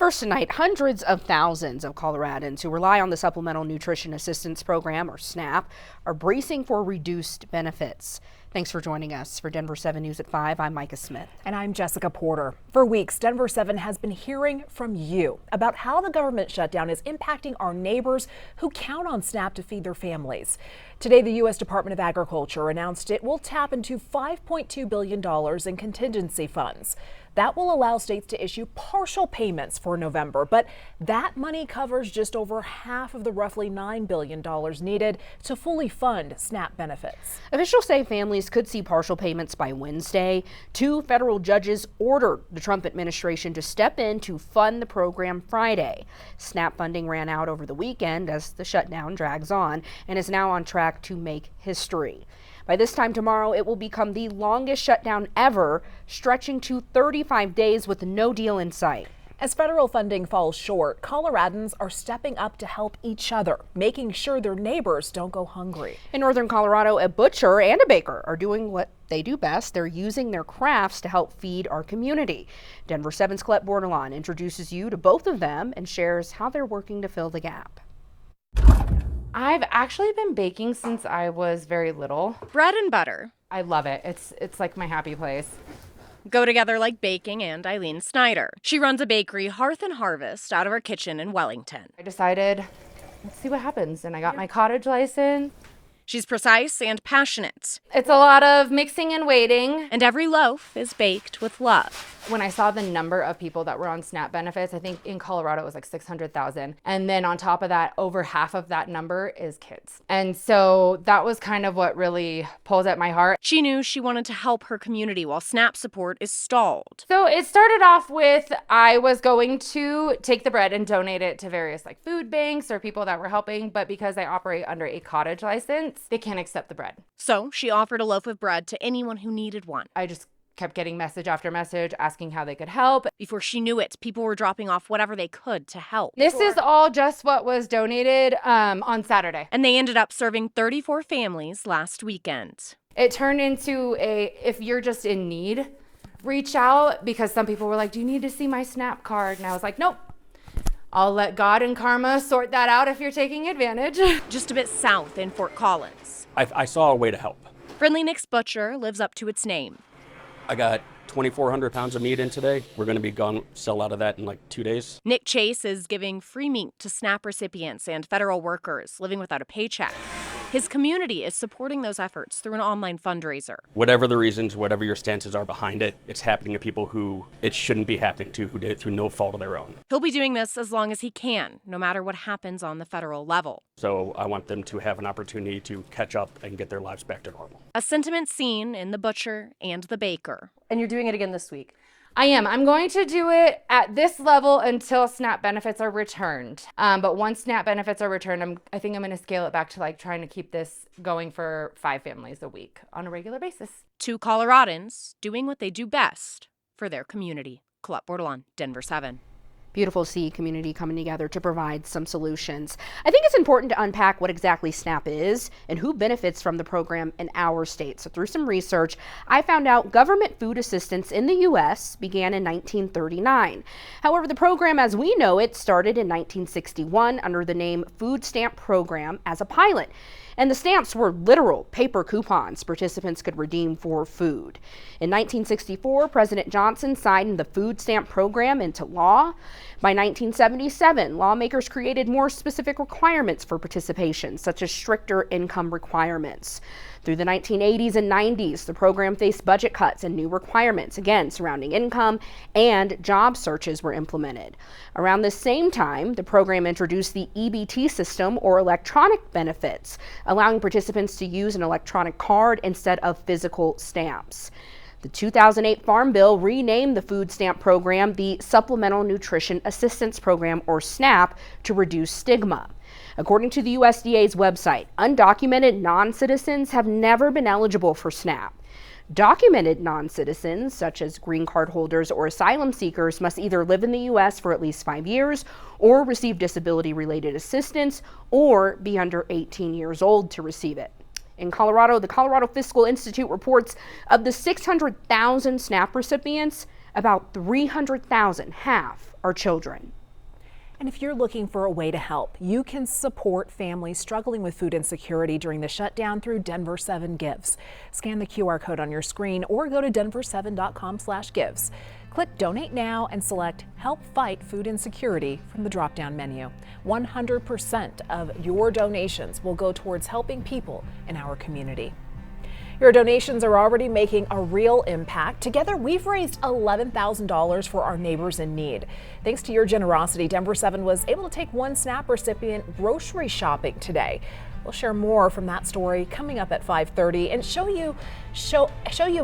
First tonight, hundreds of thousands of Coloradans who rely on the Supplemental Nutrition Assistance Program, or SNAP, are bracing for reduced benefits. Thanks for joining us. For Denver 7 News at 5, I'm Micah Smith. And I'm Jessica Porter. For weeks, Denver 7 has been hearing from you about how the government shutdown is impacting our neighbors who count on SNAP to feed their families. Today, the U.S. Department of Agriculture announced it will tap into $5.2 billion in contingency funds. That will allow states to issue partial payments for November, but that money covers just over half of the roughly $9 billion needed to fully fund SNAP benefits. Officials say families could see partial payments by Wednesday. 2 federal judges ordered the Trump administration to step in to fund the program Friday. SNAP funding ran out over the weekend as the shutdown drags on and is now on track to make history. By this time tomorrow, it will become the longest shutdown ever, stretching to 35 days with no deal in sight. As federal funding falls short, Coloradans are stepping up to help each other, making sure their neighbors don't go hungry. In northern Colorado, a butcher and a baker are doing what they do best. They're using their crafts to help feed our community. Denver 7's Colette Bordelon introduces you to both of them and shares how they're working to fill the gap. I've actually been baking since I was very little. Bread and butter I love it. It's like my happy place. go together like baking and Eileen Snyder. She runs a bakery, Hearth and Harvest, out of her kitchen in Wellington. I decided, let's see what happens, and I got my cottage license. She's precise and passionate, It's a lot of mixing and waiting. and every loaf is baked with love. When I saw the number of people that were on SNAP benefits, I think in Colorado it was like 600,000. And then on top of that, over half of that number is kids. And so that was kind of what really pulls at my heart. She knew she wanted to help her community while SNAP support is stalled. So it started off with I was going to take the bread and donate it to various like food banks or people that were helping. But because I operate under a cottage license, they can't accept the bread. So she offered a loaf of bread to anyone who needed one. I just kept getting message after message asking how they could help. Before she knew it, people were dropping off whatever they could to help. This is all just what was donated on Saturday. And they ended up serving 34 families last weekend. It turned into if you're just in need, reach out, because some people were like, do you need to see my SNAP card? And I was like, nope. I'll let God and karma sort that out if you're taking advantage. Just a bit south in Fort Collins. I saw a way to help. Friendly Nick's Butcher lives up to its name. I got 2,400 pounds of meat in today. We're going to be gone, sell out of that in like 2 days. Nick Chase is giving free meat to SNAP recipients and federal workers living without a paycheck. His community is supporting those efforts through an online fundraiser. Whatever the reasons, whatever your stances are behind it, it's happening to people who it shouldn't be happening to, who did it through no fault of their own. He'll be doing this as long as he can, no matter what happens on the federal level. So I want them to have an opportunity to catch up and get their lives back to normal. A sentiment seen in the butcher and the baker. And you're doing it again this week. I am. I'm going to do it at this level until SNAP benefits are returned. But once SNAP benefits are returned, I think I'm going to scale it back to like trying to keep this going for 5 families a week on a regular basis. 2 Coloradans doing what they do best for their community. Colette Bordelon, Denver 7. Beautiful to see community coming together to provide some solutions. I think it's important to unpack what exactly SNAP is and who benefits from the program in our state. So through some research, I found out government food assistance in the U.S. began in 1939. However, the program as we know it started in 1961 under the name Food Stamp Program as a pilot. And the stamps were literal paper coupons participants could redeem for food. In 1964, President Johnson signed the food stamp program into law. By 1977, lawmakers created more specific requirements for participation, such as stricter income requirements. Through the 1980s and 90s, the program faced budget cuts and new requirements, again, surrounding income, and job searches were implemented. Around the same time, the program introduced the EBT system, or electronic benefits, allowing participants to use an electronic card instead of physical stamps. The 2008 Farm Bill renamed the food stamp program the Supplemental Nutrition Assistance Program, or SNAP, to reduce stigma. According to the USDA's website, undocumented non-citizens have never been eligible for SNAP. Documented non-citizens, such as green card holders or asylum seekers, must either live in the U.S. for at least 5 years or receive disability-related assistance or be under 18 years old to receive it. In Colorado, the Colorado Fiscal Institute reports of the 600,000 SNAP recipients, About 300,000, half, are children. And if you're looking for a way to help, you can support families struggling with food insecurity during the shutdown through Denver 7 Gives. Scan the QR code on your screen or go to denver7.com/gives. Click Donate Now and select Help Fight Food Insecurity from the drop-down menu. 100% of your donations will go towards helping people in our community. Your donations are already making a real impact. Together, we've raised $11,000 for our neighbors in need. Thanks to your generosity, Denver 7 was able to take one SNAP recipient grocery shopping today. We'll share more from that story coming up at 5:30 and show you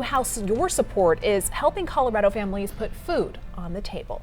how your support is helping Colorado families put food on the table.